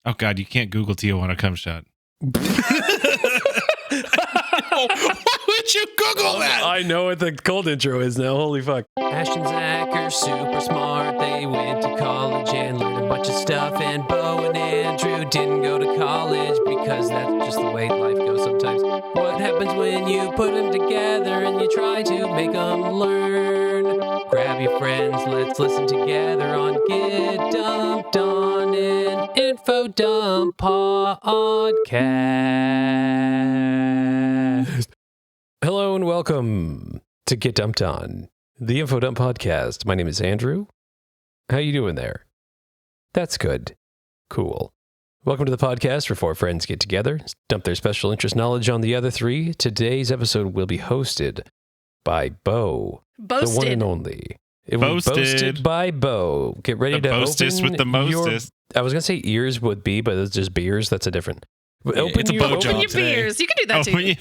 Oh God, you can't Google Tijuana cum shot. Why would you Google that? I know what the cold intro is now. Holy fuck. Ash and Zach are super smart. They went to college and learned a bunch of stuff. And Beau and Andrew didn't go to college because that's just the way life goes sometimes. What happens when you put them together and you try to make them learn? Grab your friends, let's listen together on Get Dumped on an Info Dump Podcast. Hello and welcome to Get Dumped On, the Info Dump Podcast. My name is Andrew. How you doing there? That's good. Cool. Welcome to the podcast where four friends get together, dump their special interest knowledge on the other three. Today's episode will be hosted by Beau. Boasted. The one and only. It will be boasted by Beau. Get ready The to boastest open with the mostest. I was going to say ears with B, but it's just beers. That's a different. It's a Beau Open job your today. beers. You can do that too.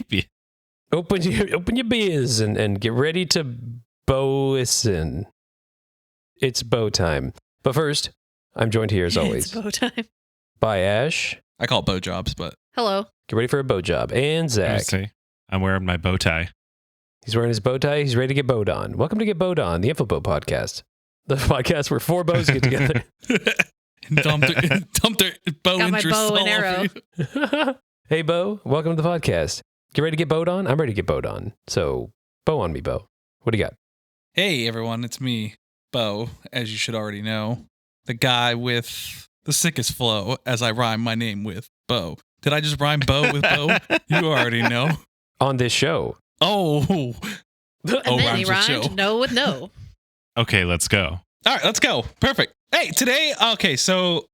Open your beers and get ready to listen. It's Beau time. But first, I'm joined here as always It's Beau time. by Ash. I call it bow jobs, but Hello. Get ready for a Beau job. And Zach. I'm wearing my bow tie. He's wearing his bow tie. He's ready to get bowed on. Welcome to Get Bowed On, the Info Beau podcast. The podcast where four bows get together. dumped their bow Got my interests bow and all arrow. over you. Hey, Beau. Welcome to the podcast. Get ready to get bowed on? I'm ready to get bowed on. So, bow on me, Beau. What do you got? Hey everyone, it's me, Beau, as you should already know. The guy with the sickest flow as I rhyme my name with Beau. Did I just rhyme Beau with Beau? You already know. On this show. Oh. And then he rhymes with show. rhymed no with no. Okay, let's go. All right, let's go. Perfect. Hey, today, so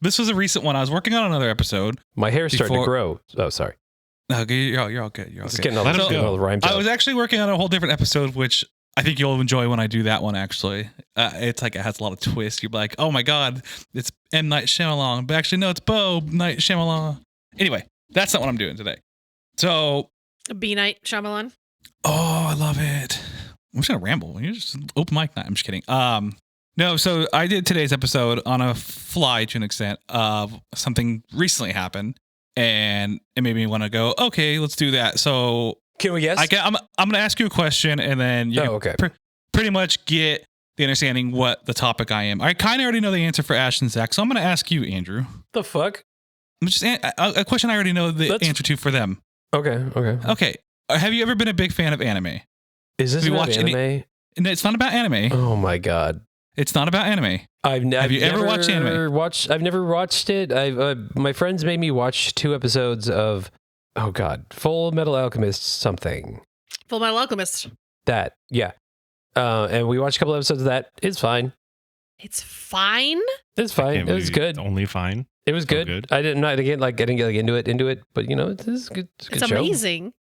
this was a recent one. I was working on another episode. My hair's starting to Before- grow. Oh, sorry. Okay, you're all good. You're all It's good. getting all, Let him getting go. all the rhymes I out. was actually working on a whole different episode, which I think you'll enjoy when I do that one, actually. It's like it has a lot of twists. You're like, oh my God, it's M. Night Shyamalan. But actually, no, it's Beau Night Shyamalan. Anyway, that's not what I'm doing today. So, B Night Shyamalan. oh, I love it. I'm just going to ramble. You're just open mic night. I'm just kidding. No, so I did today's episode on a fly to an extent of something recently happened. And it made me want to go, okay, let's do that. So Can we guess? I'm going to ask you a question, and then you okay. pretty much get the understanding what the topic I am. I kind of already know the answer for Ash and Zach, so I'm going to ask you, Andrew. The fuck? I'm just a question I already know the answer to for them. Okay. Okay, have you ever been a big fan of anime? Is this Have you about watched anime? And it's not about anime. Oh my God. It's not about anime. Have you ever watched anime? I've never watched it. My friends made me watch 2 episodes of, oh God, Full Metal Alchemist something. Full Metal Alchemist. That, yeah. And we watched a couple episodes of that. It's fine. It's fine. It's I fine. can't It was believe good. it's only fine. It was so good. good. I didn't get into it, but you know, it's a good. It's a good It's show. amazing.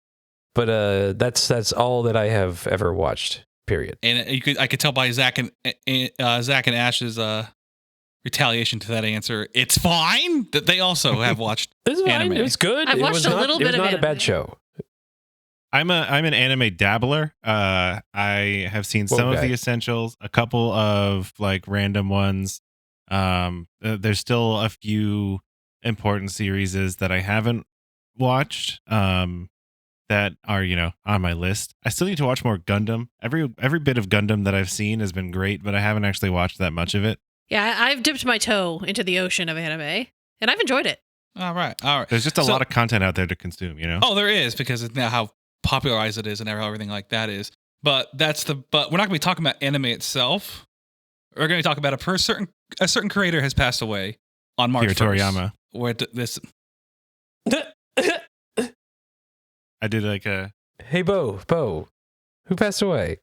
But that's all that I have ever watched. Period. And I could tell by Zach and Ash's retaliation to that answer, it's fine, that they also have watched. It was fine. Anime. It was good. I've It watched was a not- little It bit was of not a anime. bad show. I'm an anime dabbler. I have seen some of Okay. the essentials, a couple of like random ones. There's still a few important series that I haven't watched. That are, on my list. I still need to watch more Gundam. Every bit of Gundam that I've seen has been great, but I haven't actually watched that much of it. Yeah, I've dipped my toe into the ocean of anime, and I've enjoyed it. All right. There's just a So- lot of content out there to consume, Oh, there is, because it's now how popularized it is and everything like that is. But we're not going to be talking about anime itself. We're going to talk about a certain creator has passed away on March Akira 1st. Toryiama. Where this I did like a Hey, Beau, who passed away?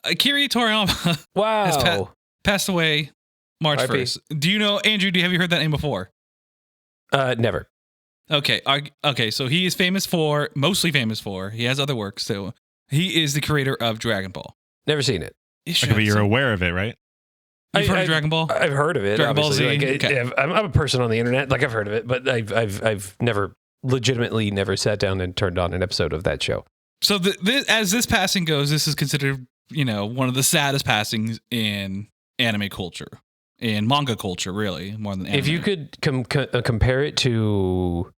Akira Toryiama Wow. passed away March RIP. 1st. Do you know, Andrew, have you heard that name before? Never. Okay. So he is mostly famous for, he has other works. So he is the creator of Dragon Ball. Never seen it. okay, but you're aware of it, right? You've heard I- of Dragon Ball? I've heard of it. Dragon Ball obviously. Z? Like, Okay. I'm a person on the internet. Like I've heard of it, but I've never legitimately never sat down and turned on an episode of that show. So as this passing goes, this is considered, one of the saddest passings in anime culture. in manga culture, really, more than anime. If you could compare it to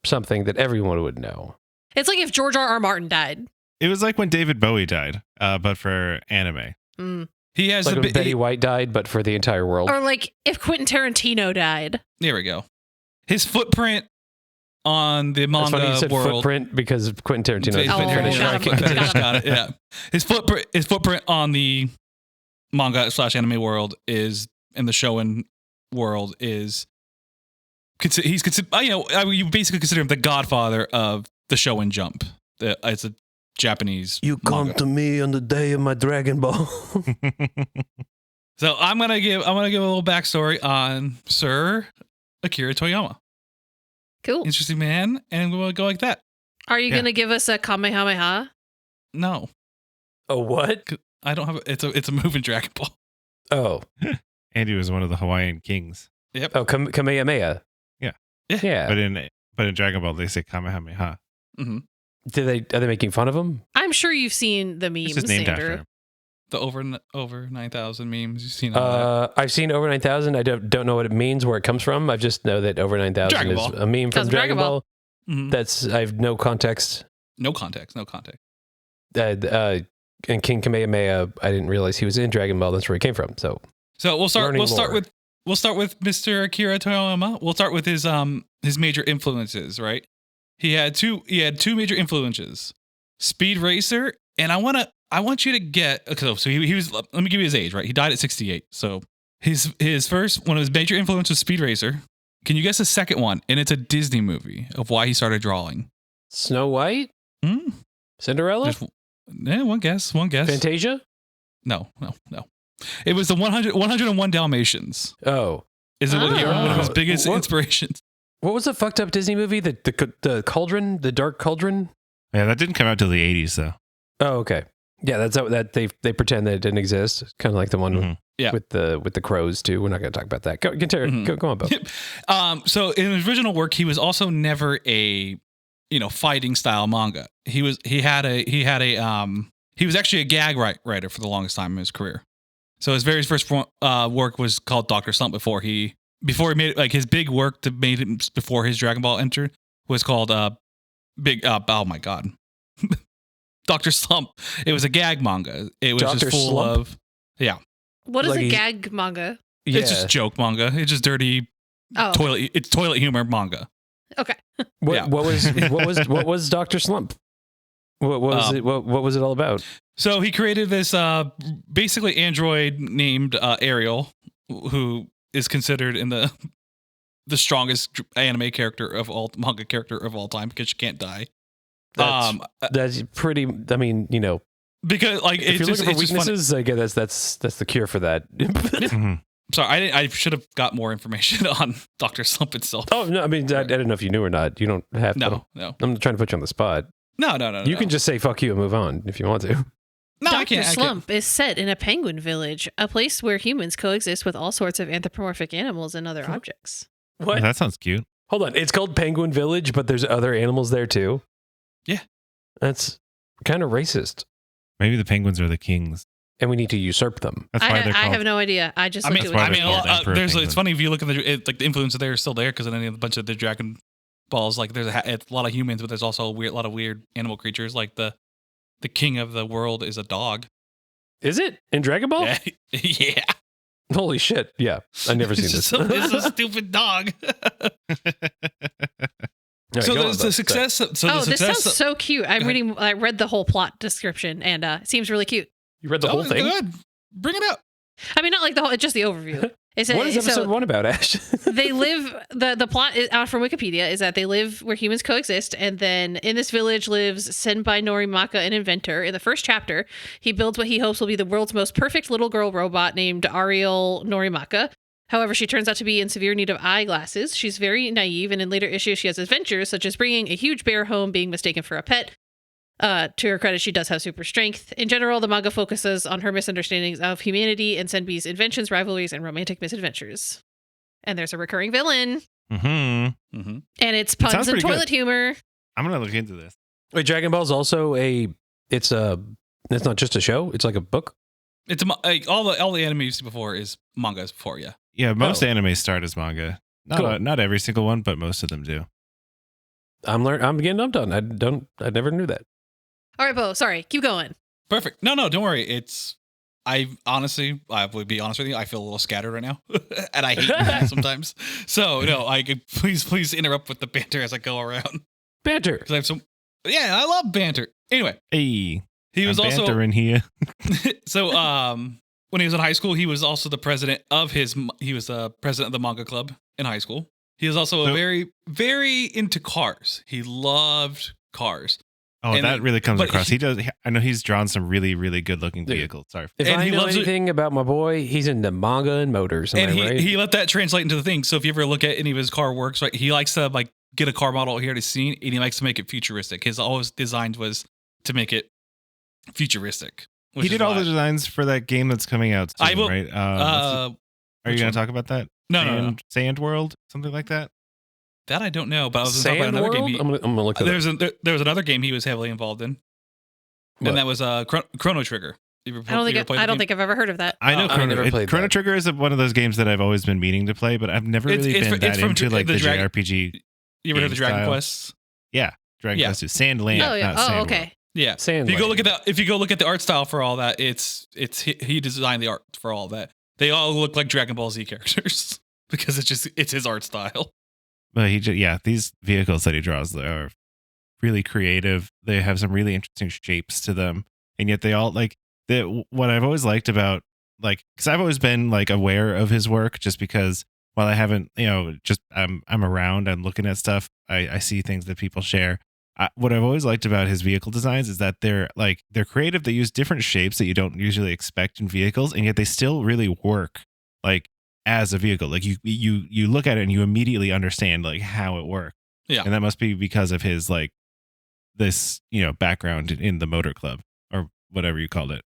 something that everyone would know. It's like if George R.R. Martin died. It was like when David Bowie died, but for anime. Mm. He has Like a when Betty White died, but for the entire world. Or like if Quentin Tarantino died. There we go. His footprint on the It's funny you manga said world. footprint because Quentin Tarantino is Oh, finished. got him. Got it. Yeah. His footprint on the manga / anime world is in the Shonen world is he's considered. You basically consider him the godfather of the Shonen Jump. It's a Japanese. You come manga. to me on the day of my Dragon Ball. So I'm gonna give a little backstory on Sir Akira Toriyama. Cool. Interesting man, and we'll go like that. Are you going to give us a Kamehameha? No, Oh, what? I don't have. It's a move in Dragon Ball. Oh. Andy was one of the Hawaiian kings. Yep. Oh, Kamehameha. Yeah. Yeah. But in Dragon Ball, they say Kamehameha. Mm-hmm. Are they making fun of him? I'm sure you've seen the It's memes, just named after Andrew. him. The over 9,000 memes you've seen. All that. I've seen over 9,000. I don't know what it means, where it comes from. I just know that over 9,000 Dragon is Ball. a meme from That's Dragon Dragon Ball. Mhm. I have no context. No context. No context. And King Kamehameha, I didn't realize he was in Dragon Ball. That's where he came from. So So Learning we'll start lore. with Mr. Akira Toriyama. We'll start with his major influences, right? He had two major influences. Speed Racer, and I want you to get, okay, so he was, let me give you his age, right? He died at 68. So his first one of his major influences was Speed Racer. Can you guess the second one? And it's a Disney movie of why he started drawing. Snow White, Hmm? Cinderella, One guess. Fantasia. No. It was the 101 Dalmatians. Oh, Is it one of his Oh. biggest What? inspirations? what was the fucked up Disney movie? The Cauldron, the Dark Cauldron. Yeah, that didn't come out till the 80s, though. Oh, okay. Yeah, that's how that they pretend that it didn't exist. Kind of like the one Mhm. Yeah. with the crows too. We're not going to talk about that. Go Mhm. go on, Beau. So in his original work, he was also never a fighting style manga. He was actually a gag writer for the longest time in his career. So his very first work was called Dr. Slump before he made it, like his big work that made it before his Dragon Ball entered was called oh my god. Dr. Slump. It was a gag manga. It was Dr. just full Slump? of What is Like a he's- gag manga? Yeah. it's just joke manga. It's just dirty Oh, toilet humor manga. okay. What, Yeah. what was Dr. Slump? What was it? What was it all about? So he created this basically android named Ariel, who is considered in the strongest anime character of all manga character of all time because she can't die. That's pretty. I mean, Because like if it's you're just, looking for it's just funny. weaknesses, I guess that's the cure for that. Mhm. Sorry, I should have got more information on Dr. Slump itself. Oh no, I mean, I don't know if you knew or not. You don't have to. no. I'm not trying to put you on the spot. No. You can just say "fuck you" and move on if you want to. No, I Dr. can't. Slump is set in a penguin village, a place where humans coexist with all sorts of anthropomorphic animals and other objects. What? That sounds cute. Hold on. It's called Penguin Village, but there's other animals there too. Yeah. That's kind of racist, Maybe the penguins are the kings. and we need to usurp them. That's I, why ha- they're I called. have no idea. I just I looked mean, it why up. they're called emperor there's. penguins. It's funny if you look at the influence there is still there because in a bunch of the Dragon Balls, like there's a lot of humans, but there's also a lot of weird animal creatures. Like the king of the world is a dog. Is it in Dragon Ball? Yeah. Yeah. Holy shit! Yeah, I've never seen this. It's a stupid dog. All right, So go on, the Beau. success. So Oh, the this success. sounds so cute. Go ahead. I read the whole plot description, and it seems really cute. You read the whole thing. Good. Bring it up. I mean, not like the whole, just the overview. It's What is episode so 1 about, Ash? they live. The plot is, out from Wikipedia is that they live where humans coexist, and then in this village lives Senpai Norimaka, an inventor. In the first chapter, he builds what he hopes will be the world's most perfect little girl robot named Ariel Norimaka. However, she turns out to be in severe need of eyeglasses. She's very naive, and in later issues, she has adventures such as bringing a huge bear home, being mistaken for a pet. To her credit, she does have super strength. In general, the manga focuses on her misunderstandings of humanity and Senbi's inventions, rivalries, and romantic misadventures. And there's a recurring villain, Mm-hmm. Mm-hmm. and it's sounds puns and pretty good. toilet humor. I'm gonna look into this. Wait, Dragon Ball's also it's not just a show. It's like a book. It's like all the anime you've seen before is mangas before, yeah. Yeah, most Oh. anime start as manga. Cool. Not every single one, but most of them do. I'm getting dumped on. I never knew that. All right, Beau. Sorry, keep going. Perfect. No, don't worry. I would be honest with you. I feel a little scattered right now, and I hate that sometimes. So no, I could please interrupt with the banter as I go around. Banter. Because I have some. Yeah, I love banter. Anyway, Hey, he was I'm also bantering here. so when he was in high school, he was also the president of the manga club in high school. He was also So- very, very into cars. He loved cars. Oh, And that really comes but across. He does. I know he's drawn some really, really good looking Dude. vehicles. Sorry. If And I he know loves it- anything about my boy, he's into manga and motors. Am And I right? he let that translate into the thing. So if you ever look at any of his car works, right, he likes to like get a car model here to see, and he likes to make it futuristic. His always designs was to make it futuristic. which He is did all why- the designs for that game that's coming out soon, I will- right? Are you which going one? to talk about that? No. Sand World, something like that. That I don't know, but I was going to talk Sand about another World? game. I'm gonna look at it. There was another game he was heavily involved in, What? and that was Chrono Trigger. You ever I don't you ever played the game? think I've ever heard of that. I know I Chrono, never played Chrono that. Trigger is one of those games that I've always been meaning to play, but I've never It's- really it's been fr- it's that from into like the the Dragon- JRPG. You ever heard game of Dragon style. Quest? Dragon Yeah. Quest 2. Sandland. Oh yeah. not Sand Oh World. okay. Yeah. Sand If you go Lane. look at the art style for all that, it's he designed the art for all that. They all look like Dragon Ball Z characters because it's his art style. But these vehicles that he draws are really creative. They have some really interesting shapes to them, and yet they all what I've always liked about because I've always been aware of his work, just because while I haven't just I'm around, I'm looking at stuff, I see things that people share. What I've always liked about his vehicle designs is that they're creative. They use different shapes that you don't usually expect in vehicles, and yet they still really work as a vehicle. You look at it and you immediately understand how it works. Yeah. And that must be because of his this background in the motor club or whatever you called it.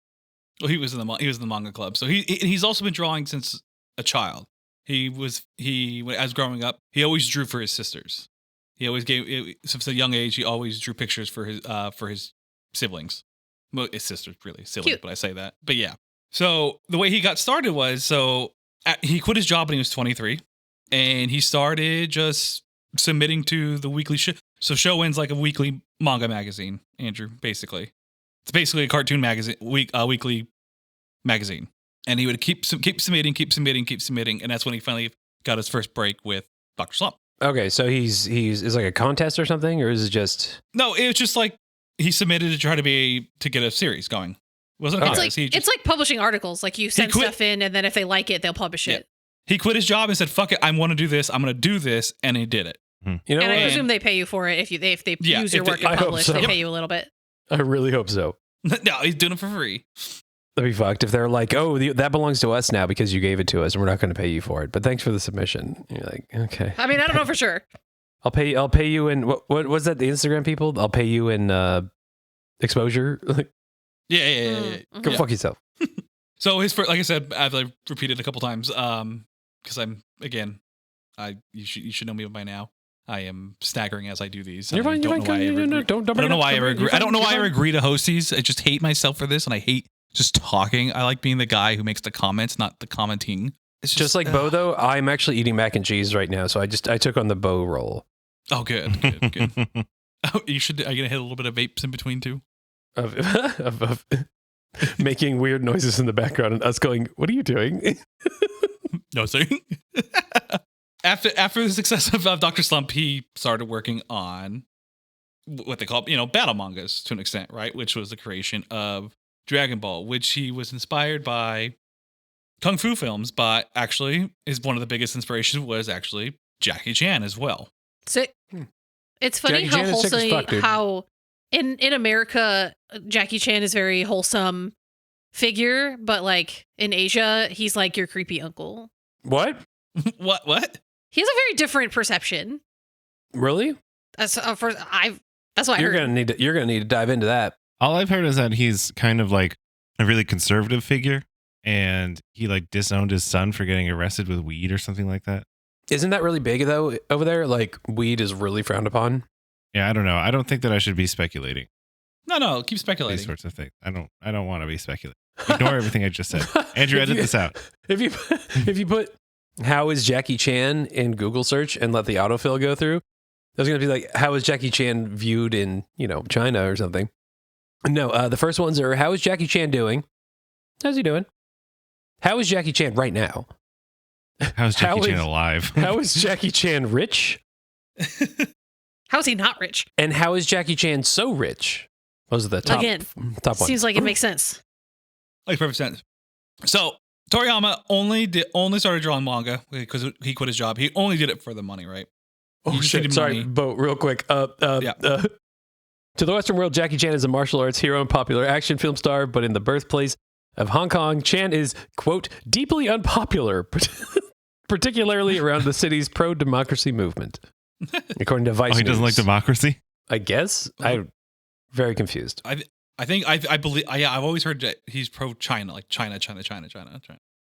Well, he was in the manga club, so he's also been drawing since a child. As growing up, he always drew for his sisters. He always since a young age. He always drew pictures for his siblings. Well, his sisters, really silly, Cute. but I say that. But yeah. So the way he got started was he quit his job when he was 23, and he started just submitting to the weekly show. So Showin's like a weekly manga magazine, Andrew. Basically, it's basically a cartoon magazine, weekly magazine. And he would keep submitting, and that's when he finally got his first break with Dr. Slump. Okay, so he's is like a contest or something, or is it just No, it was just like he submitted to try to get a series going. It wasn't a Okay. It's contest. like it's like publishing articles. Like you send quit- stuff in, and then if they like it, they'll publish Yeah. it. He quit his job and said, "Fuck it, I want to do this. I'm going to do this," and he did it. you know And what? I presume they pay you for it if they Yeah, use your if they- work and I hope publish. so. They Yep. pay you a little bit. I really hope so. No, he's doing it for free. That'd be fucked if they're like, "Oh, that belongs to us now because you gave it to us, and we're not going to pay you for it." But thanks for the submission. You're like, okay, I mean, I don't know for sure. I'll pay you in what was that? The Instagram people? I'll pay you in exposure. Like, Yeah. Mhm. go fuck yourself. So his first, like I said, I've repeated a couple times, because you should know me by now. I am staggering as I do these. You're I fine. don't You're know fine. why I ever agree. Don't I don't know why I ever you're agree. I fine, don't know you're why I ever fine. agree to host these. I just hate myself for this, and I hate just talking. I like being the guy who makes the comments, not the commenting. It's Just like Beau, though, I'm actually eating mac and cheese right now, so I took on the Beau role Oh, good. Oh, are you gonna hit a little bit of vapes in between too? of making weird noises in the background and us going, "What are you doing?" No, sir. After the success of Dr. Slump, he started working on what they call, battle mangas to an extent, right? Which was the creation of Dragon Ball, which he was inspired by Kung Fu films, but actually is one of the biggest inspirations was actually Jackie Chan as well. So, it's funny Jackie how Chan is sick as wholesome, fuck, dude. how in America, Jackie Chan is very wholesome figure, but in Asia, he's like your creepy uncle. What? What? He has a very different perception. Really? That's that's what I You're heard. gonna need to dive into that. All I've heard is that he's kind of a really conservative figure, and he disowned his son for getting arrested with weed or something like that. Isn't that really big though over there? Like weed is really frowned upon. Yeah, I don't know. I don't think that I should be speculating No, keep these speculating. sorts of things. I don't want to be speculating. Ignore everything I just said. Andrew, edit this out. If you put how is Jackie Chan in Google search and let the autofill go through. I was going to be like, how is Jackie Chan viewed in, China or something? No, the first ones are, how is Jackie Chan doing? How's he doing? How is Jackie Chan right now? How's Jackie Chan alive? How is Jackie Chan rich? How is he not rich? And how is Jackie Chan so rich? Those are the top ones. Seems like it makes sense. Makes perfect sense. So Toriyama only started drawing manga because he quit his job. He only did it for the money, right? Oh shit! Sorry, Beau, real quick. To the Western world, Jackie Chan is a martial arts hero and popular action film star, but in the birthplace of Hong Kong, Chan is, quote, deeply unpopular, particularly around the city's pro-democracy movement. According to Vice he News. Doesn't like democracy? I guess. I'm very confused. I believe, I've always heard that he's pro-China, like China.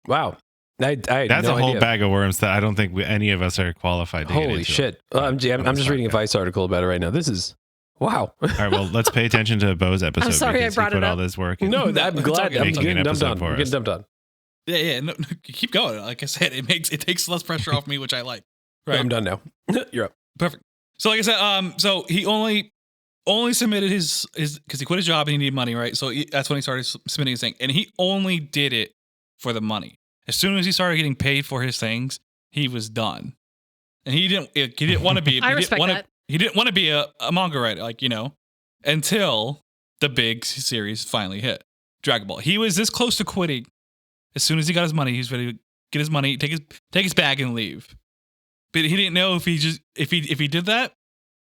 Wow. I That's no a whole idea. bag of worms that I don't think any of us are qualified to get Holy into. shit. I'm just reading a Vice article about it right now. This is, wow. All right, well, let's pay attention to Beau's episode. I'm sorry I because brought he it put up. all this work in. No, I'm glad. I'm Making an getting dumped episode on. for I'm us. getting dumped on. Yeah. No, keep going. Like I said, it takes less pressure off me, which I like. Right. I'm done now. You're up. Perfect. So like I said, so he only submitted his because he quit his job and he needed money, right? So that's when he started submitting his thing, and he only did it for the money. As soon as he started getting paid for his things, he was done, and he didn't want to be. I respect that. He didn't want to be a manga writer, until the big series finally hit, Dragon Ball. He was this close to quitting. As soon as he got his money, he was ready to get his money, take his bag, and leave. But he didn't know if he did that,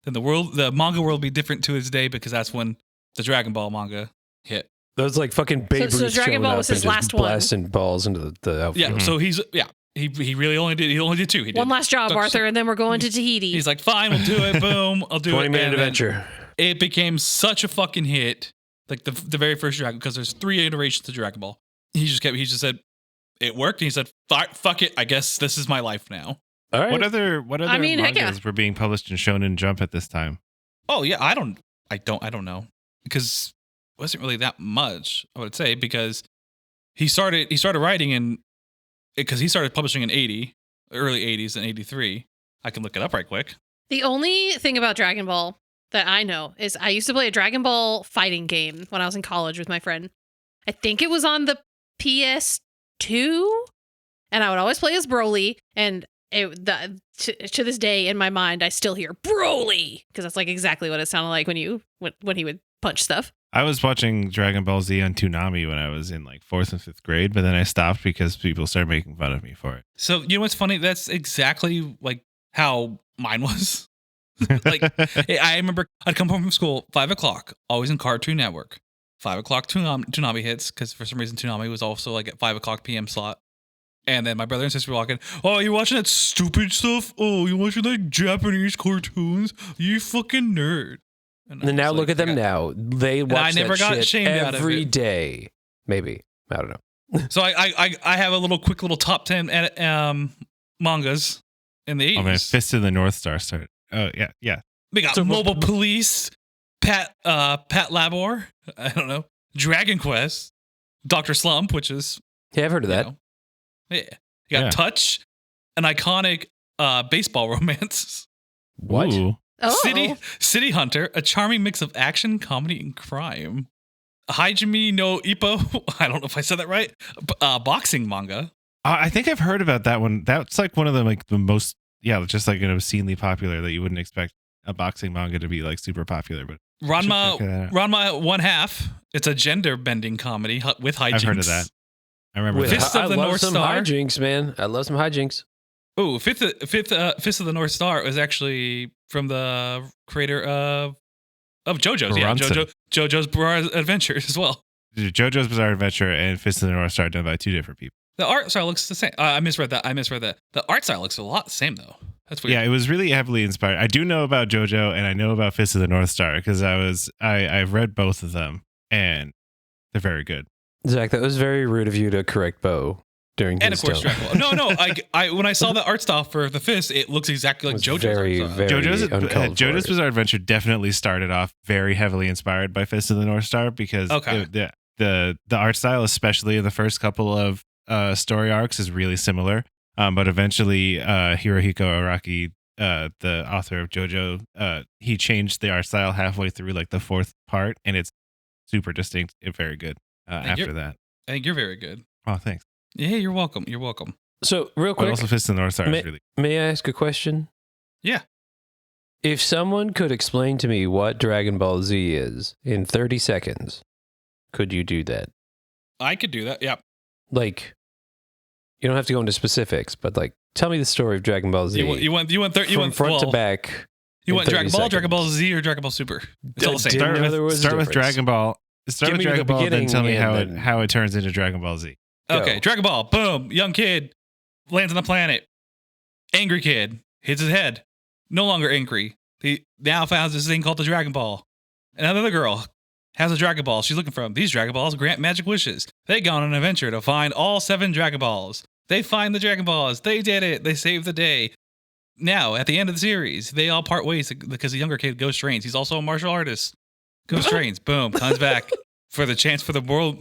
then the manga world would be different to his day, because that's when the Dragon Ball manga hit. Those like fucking Babe So Ruth Dragon showing Ball up was and his just last one. blasting balls into the outfield. Yeah. So he really only did two. He did One last job, Arthur, and then we're going to Tahiti. He's like, fine, we'll do it. Boom, I'll do 20 it. minute And then adventure. It became such a fucking hit, like the very first Dragon, because there's 3 iterations of Dragon Ball. He just said it worked, and he said, fuck it, I guess this is my life now. All right. What other I mean, heck mangas were being published in Shonen Jump at this time? Oh yeah, I don't know, because it wasn't really that much, I would say, because he started writing because he started publishing in early 80s and 83. I can look it up right quick. The only thing about Dragon Ball that I know is I used to play a Dragon Ball fighting game when I was in college with my friend. I think it was on the PS2, and I would always play as Broly, and to this day in my mind I still hear Broly, because that's like exactly what it sounded like when he would punch stuff. I was watching Dragon Ball Z on Toonami when I was in like 4th and 5th grade, but then I stopped because people started making fun of me for it. So you know what's funny? That's exactly like how mine was. Like I remember I'd come home from school 5 o'clock, always in Cartoon Network. 5 o'clock Toonami hits, because for some reason Toonami was also like at 5 o'clock PM slot. And then my brother and sister were walking, oh, you watching that stupid stuff? Oh, you watching like Japanese cartoons? You fucking nerd. And now look at them now. They watch I never that got shit shamed out of every it. day. Maybe. I don't know. So I have a quick little top 10 mangas in the 80s. Oh man, Fist of the North Star started. Oh yeah. We got So- Mobile Police, Pat Labor, I don't know, Dragon Quest, Dr. Slump, which is Yeah, I've heard of that. Yeah. You got Yeah. Touch, an iconic baseball romance. What? Ooh. Oh, City Hunter, a charming mix of action, comedy, and crime. Hajime no Ippo, I don't know if I said that right. Boxing manga. I think I've heard about that one. That's like one of the most, just like obscenely popular that you wouldn't expect a boxing manga to be like super popular. But Ranma 1/2. It's a gender bending comedy with hijinks. I've heard of that. I remember With that. Fist of I the love North some Star. hijinks, man. I love some hijinks. Oh, Fist of the North Star was actually from the creator of JoJo's. Yeah, Bronson. JoJo's Bizarre Adventure as well. JoJo's Bizarre Adventure and Fist of the North Star done by 2 different people. The art style looks the same. I misread that. The art style looks a lot the same though. That's weird. Yeah, it was really heavily inspired. I do know about JoJo and I know about Fist of the North Star because I've read both of them and they're very good. Zach, that was very rude of you to correct Beau during And his of course, tone. Dragon Ball. No. I when I saw the art style for the Fist, it looks exactly like It was JoJo's very, art style. very JoJo's uncalled for. Bizarre Adventure definitely started off very heavily inspired by Fist of the North Star because the art style, especially in the first couple of story arcs, is really similar. But eventually, Hirohiko Araki, the author of JoJo, he changed the art style halfway through like the fourth part, and it's super distinct and very good after that. I think you're very good. Oh, thanks. Yeah, you're welcome. You're welcome. So, real But quick, also Fist of the North Star is really may I ask a question? Yeah. If someone could explain to me what Dragon Ball Z is in 30 seconds, could you do that? I could do that. Yeah. Like, you don't have to go into specifics, but like, tell me the story of Dragon Ball Z. You want from front to back. You want Dragon Ball, seconds. Dragon Ball Z, or Dragon Ball Super? It's all the same. start with Dragon Ball. Start Give with me the Dragon Ball, then beginning tell me and how it turns into Dragon Ball Z. Okay, Go. Dragon Ball. Boom. Young kid lands on the planet. Angry kid hits his head. No longer angry. He now finds this thing called the Dragon Ball. Another girl has a Dragon Ball. She's looking for them. These Dragon Balls grant magic wishes. They go on an adventure to find all 7 Dragon Balls. They find the Dragon Balls. They did it. They saved the day. Now, at the end of the series, they all part ways because the younger kid goes trains. He's also a martial artist. Goes trains. Boom. Comes back for the chance for the world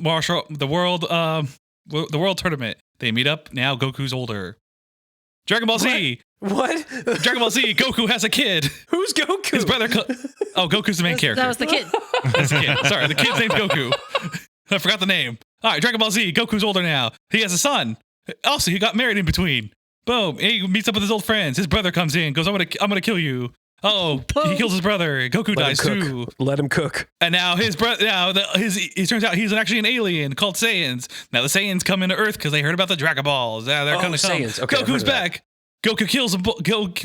tournament. They meet up. Now Goku's older. Dragon Ball Z. What? Dragon Ball Z. Goku has a kid. Who's Goku? His brother. Goku's the main character. That was the kid. That's the kid. Sorry, the kid's name's Goku. I forgot the name. All right, Dragon Ball Z. Goku's older now. He has a son. Also, he got married in between. Boom. He meets up with his old friends. His brother comes in. Goes, I'm gonna kill you. Oh, he kills his brother. Goku dies too. Let him cook. And now his brother. It turns out he's actually an alien called Saiyans. Now the Saiyans come into Earth because they heard about the Dragon Balls. They're gonna come. Saiyans. Okay, Goku's back. Goku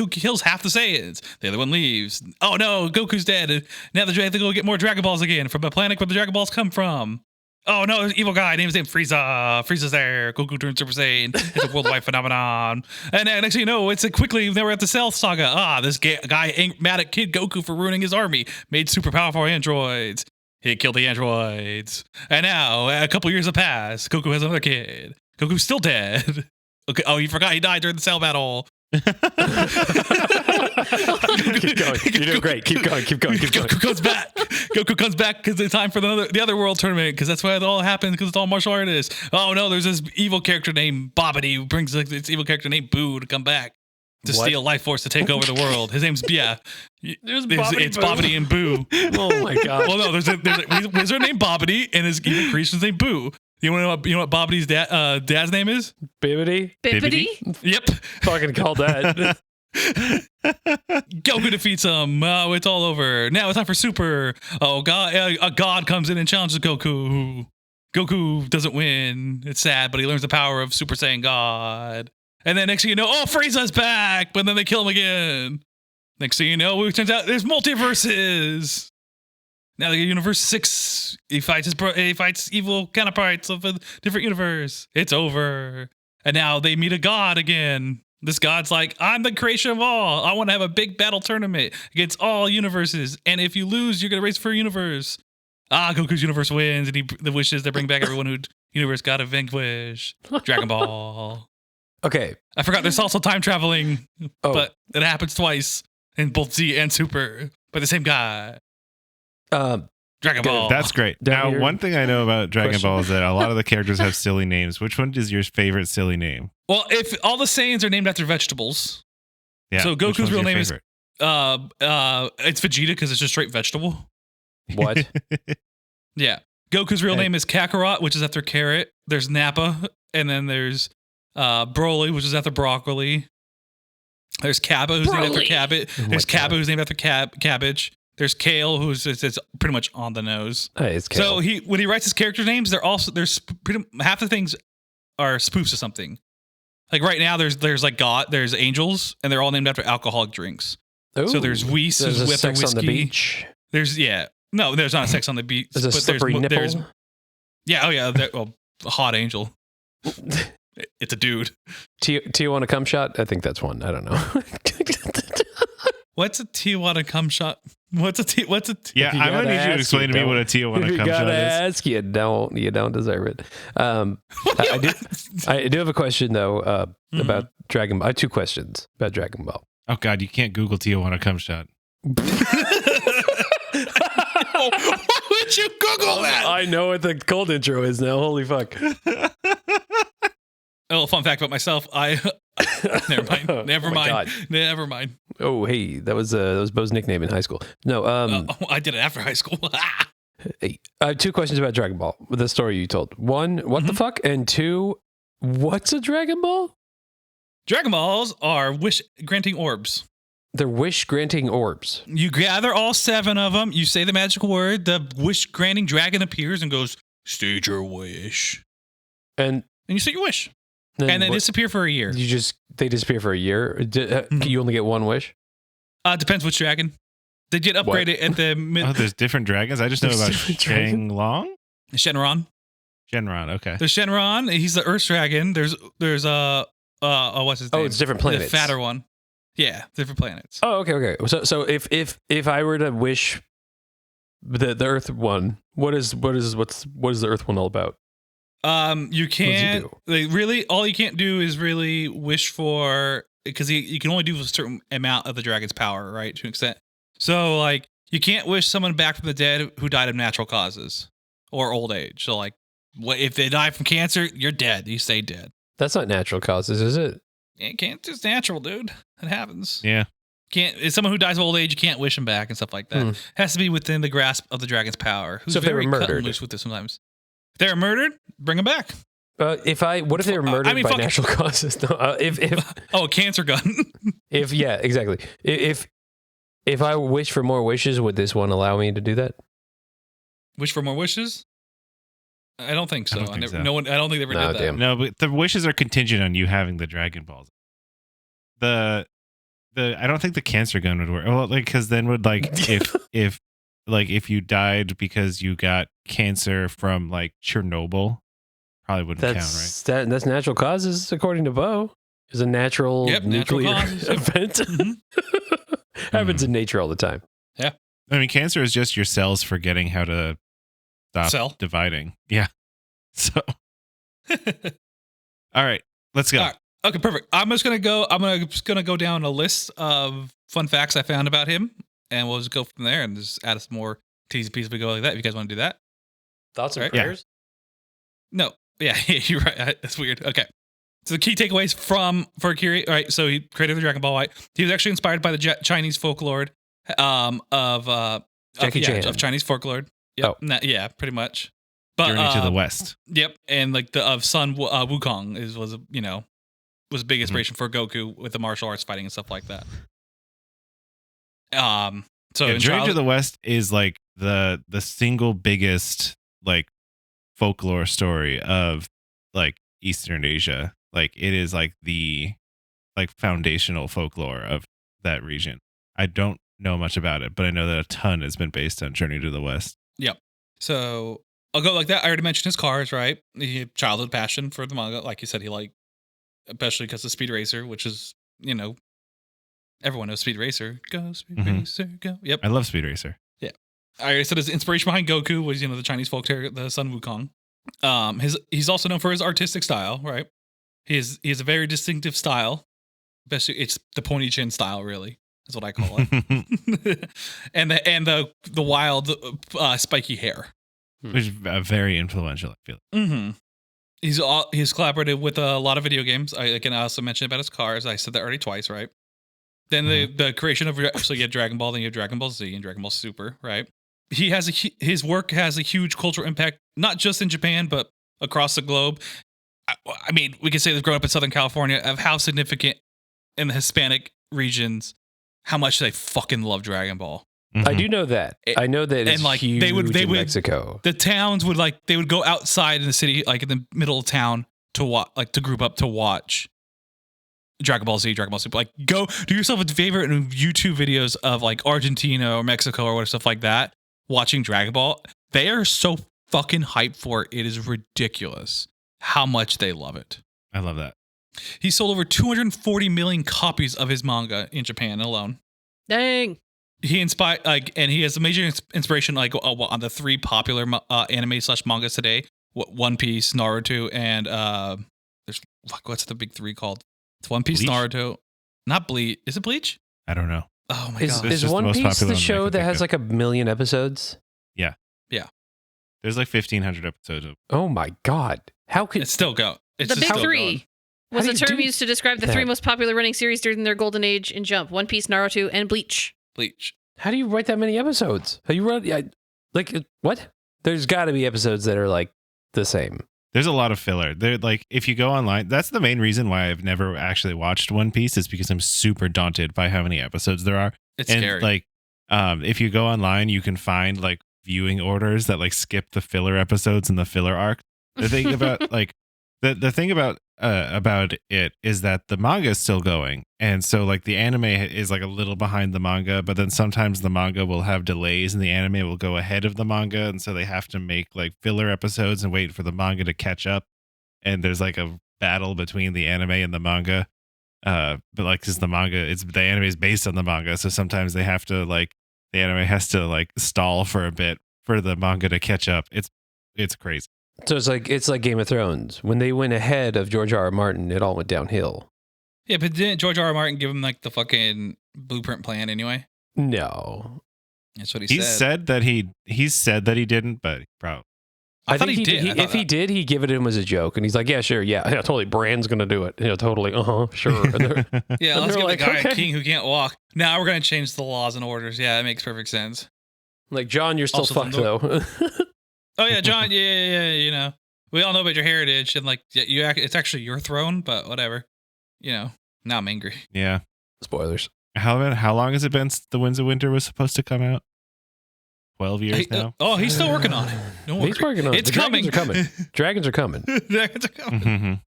kills half the Saiyans. The other one leaves. Oh no, Goku's dead. Now they have to go get more Dragon Balls again from the planet where the Dragon Balls come from. Oh no, there's an evil guy named Frieza. Frieza's there. Goku turns Super Saiyan. It's a worldwide phenomenon. And next thing you know, it's quickly they were at the Cell Saga. This guy mad at Kid Goku for ruining his army. Made super powerful androids. He killed the androids. And now, a couple years have passed. Goku has another kid. Goku's still dead. Okay. Oh, you forgot he died during the Cell battle. Keep going. You're doing great. Keep going. Goku comes back. Goku comes back because it's time for the other world tournament because that's why it all happens because it's all martial artists. Oh no, there's this evil character named Bobbity who brings this evil character named Boo to come back to steal life force to take over the world. His name's it's Bobbity and Boo. Oh my god. Well, no, there's a wizard named Bobbity and his evil creation's named Boo. You want to know what Bobbity's dad's name is? Bibbidi? Yep. Fucking called that. Goku defeats him. Oh, it's all over. Now it's time for Super. Oh, God. A god comes in and challenges Goku. Goku doesn't win. It's sad, but he learns the power of Super Saiyan God. And then next thing you know, Frieza's back, but then they kill him again. Next thing you know, it turns out there's multiverses. Now the universe 6, he fights evil counterparts of a different universe. It's over. And now they meet a god again. This god's like, I'm the creation of all. I want to have a big battle tournament against all universes. And if you lose, you're going to race for a universe. Goku's universe wins. And the wishes to bring back everyone who universe got to vanquish. Dragon Ball. Okay. I forgot there's also time traveling. But it happens twice in both Z and Super by the same guy. Dragon Ball. That's great. Now, one thing I know about Dragon Ball is that a lot of the characters have silly names. Which one is your favorite silly name? Well, if all the Saiyans are named after vegetables. Yeah. So Goku's real name is it's Vegeta because it's just straight vegetable. What? Yeah. Goku's real name is Kakarot, which is after carrot. There's Nappa, and then there's Broly, which is after broccoli. There's Kappa, who's named after cabbage. There's Kappa, who's named after cabbage. There's Kale, who's it's pretty much on the nose. It's Kale. So when he writes his character names, there's pretty half the things are spoofs of something. Like right now, there's like there's angels, and they're all named after alcoholic drinks. Ooh, so there's Whis, who's with sex whiskey. on the beach. There's there's not a sex on the beach. There's a slippery nipple. Hot angel. It's a dude. Tijuana cum shot? I think that's one. I don't know. What's a Tijuana cum shot? What's a Yeah, I'm gonna need you to explain to me what a Tijuana cum shot is. Ask you don't deserve it. I do have a question though about Dragon Ball. I have 2 questions about Dragon Ball. Oh God, you can't Google Tijuana cum shot. Why would you Google that? I know what the cold intro is now. Holy fuck. Oh, fun fact about myself. Never mind. Never Oh my mind. God. Never mind. Oh, hey, that was Beau's nickname in high school. No, I did it after high school. hey, I have 2 questions about Dragon Ball. The story you told. 1, what the fuck? And 2, what's a Dragon Ball? Dragon Balls are wish-granting orbs. They're wish-granting orbs. You gather all 7 of them. You say the magical word. The wish-granting dragon appears and goes, "State your wish," And you say your wish, and they disappear for a year. They disappear for a year. You only get 1 wish. Depends which dragon. They did upgrade it at the Oh, there's different dragons. I just know There's about different dragons? Shenlong. Shenron. Okay. There's Shenron. He's the Earth dragon. There's what's his name? Oh, it's different planets. The fatter one. Yeah, different planets. Oh, okay. So if I were to wish the Earth one, what is the Earth one all about? You can't really. All you can't do is really wish for, because you can only do a certain amount of the dragon's power, right? To an extent. So like you can't wish someone back from the dead who died of natural causes or old age. So like, if they die from cancer, you're dead. You stay dead. That's not natural causes, is it? It can't. It's natural, dude. It happens. Yeah. Can't. It's someone who dies of old age. You can't wish them back and stuff like that. Has to be within the grasp of the dragon's power. Who's So if they were very cut and murdered. loose with this sometimes. If they're murdered, bring them back. What if they were murdered by natural causes? No, a cancer gun. yeah, exactly. If I wish for more wishes, would this one allow me to do that? Wish for more wishes? I don't think so. I don't think so. No one. I don't think they ever did that. Damn. No, but the wishes are contingent on you having the Dragon Balls. I don't think the cancer gun would work. Well, like, because then would like if you died because you got cancer from like Chernobyl, probably wouldn't count, right? That's natural causes, according to Beau. Is a natural nuclear event. Happens in nature all the time. Yeah. I mean, cancer is just your cells forgetting how to stop dividing. Yeah. So, all right, let's go. All right. Okay, perfect. I'm just gonna go down a list of fun facts I found about him, and we'll just go from there and just add some more teasy pieces. We go like that. If you guys want to do that. Thoughts and Right? prayers? No. Yeah, you're right. That's weird. Okay. So the key takeaways for Akira, all right? So he created the Dragon Ball, right? He was actually inspired by the Chinese folklore of Jackie Chan. of Chinese folklore. Yep. Oh. Yeah, pretty much. But, Journey to the West. Yep, and like the of Sun Wukong was a big inspiration for Goku with the martial arts fighting and stuff like that. So Yeah, Journey to the West is like the single biggest like folklore story of like Eastern Asia. Like it is like the like foundational folklore of that region. I don't know much about it, but I know that a ton has been based on Journey to the West. Yep. So I'll go like that. I already mentioned his cars, right? He had childhood passion for the manga. Like you said, he liked, especially because of Speed Racer, which is, everyone knows Speed Racer. Go, Speed Racer, go. Yep. I love Speed Racer. Yeah. I already said his inspiration behind Goku was, the Chinese folklore, the Sun Wukong. He's also known for his artistic style, right? He has a very distinctive style. Especially, it's the pointy chin style, really. Is what I call it. and the wild spiky hair. Which is very influential, I feel like. Mm-hmm. He's collaborated with a lot of video games. I also mentioned about his cars. I said that already twice, right? Then the creation of, so you have Dragon Ball, then you have Dragon Ball Z and Dragon Ball Super, right? His work has a huge cultural impact, not just in Japan, but across the globe. I mean, we could say that growing up in Southern California, of how significant in the Hispanic regions, how much they fucking love Dragon Ball. I do know that. I know that it's huge in Mexico. The towns would they would go outside in the city, like in the middle of town, to watch, like to group up to watch Dragon Ball Z, Dragon Ball Super. Like, go do yourself a favor and YouTube videos of like Argentina or Mexico or stuff like that, watching Dragon Ball. They are so fucking hyped for it. It is ridiculous how much they love it. I love that. He sold over 240 million copies of his manga in Japan alone. Dang. He inspired, and he has a major inspiration, on the 3 popular anime/mangas today: One Piece, Naruto, and what's the big 3 called? It's One Piece, Bleach? Naruto, not Bleach. Is it Bleach? I don't know. Oh my Is god! It's just One the most Piece popular the one I show can that think has of. like 1 million episodes? There's like 1,500 episodes of. Oh my god! How could It's still go. It's The just big still 3. going. Was How a do you term do used to describe the three that? most popular running series during their golden age in Jump: One Piece, Naruto, and Bleach. Bleach. How do you write that many episodes? How you run? What? There's got to be episodes that are like the same. There's a lot of filler. They're like, if you go online, that's the main reason why I've never actually watched One Piece, is because I'm super daunted by how many episodes there are. It's And scary. like, if you go online, you can find like viewing orders that like skip the filler episodes and the filler arc. The thing about like the thing about it is that the manga is still going, and so like the anime is like a little behind the manga, but then sometimes the manga will have delays and the anime will go ahead of the manga, and so they have to make like filler episodes and wait for the manga to catch up. And there's like a battle between the anime and the manga, but like because the anime is based on the manga, so sometimes they have to like the anime has to like stall for a bit for the manga to catch up. It's crazy. So it's like Game of Thrones. When they went ahead of George R. R. Martin, it all went downhill. Yeah, but didn't George R. R. Martin give him like the fucking blueprint plan anyway? No, That's what He said that he didn't, but probably. I thought he did. I thought If he did, he'd give it to him as a joke, and he's like, "Yeah, sure, yeah, totally. Brand's gonna do it. Yeah, totally. Sure." And they're- Yeah, And let's they're get like, the guy okay. king who can't walk. Now we're gonna change the laws and orders. Yeah, that makes perfect sense. like, John, you're still Also fucked from though. Oh yeah, John. Yeah. You know, we all know about your heritage and like it's actually your throne, but whatever. You know, now I'm angry. Yeah. Spoilers. How long has it been since The Winds of Winter was supposed to come out? 12 years now. Oh, he's still working on it. Don't worry. He's working on it. It's The dragons coming. are coming. Dragons are coming. Dragons are coming. Mhm.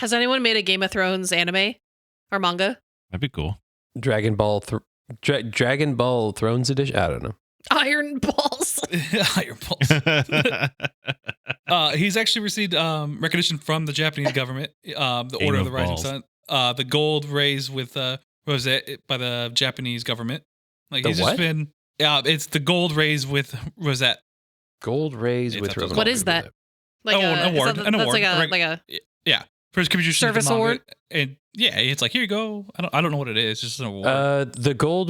Has anyone made a Game of Thrones anime or manga? That'd be cool. Dragon Ball Thrones edition. I don't know. Iron Balls. Your pulse. He's actually received recognition from the Japanese government, the Game Order of of the Rising Balls. Sun, the gold raised with rosette by the Japanese government. Like The he's what? just been, it's the gold raised with rosette. Gold rays If with that's what it's rosette. What is that? Like Oh, an is award, that- an that's award. like a Yeah, for contribution Service to the manga. award? And yeah, it's like here you go. I don't know what it is. It's just an award. The gold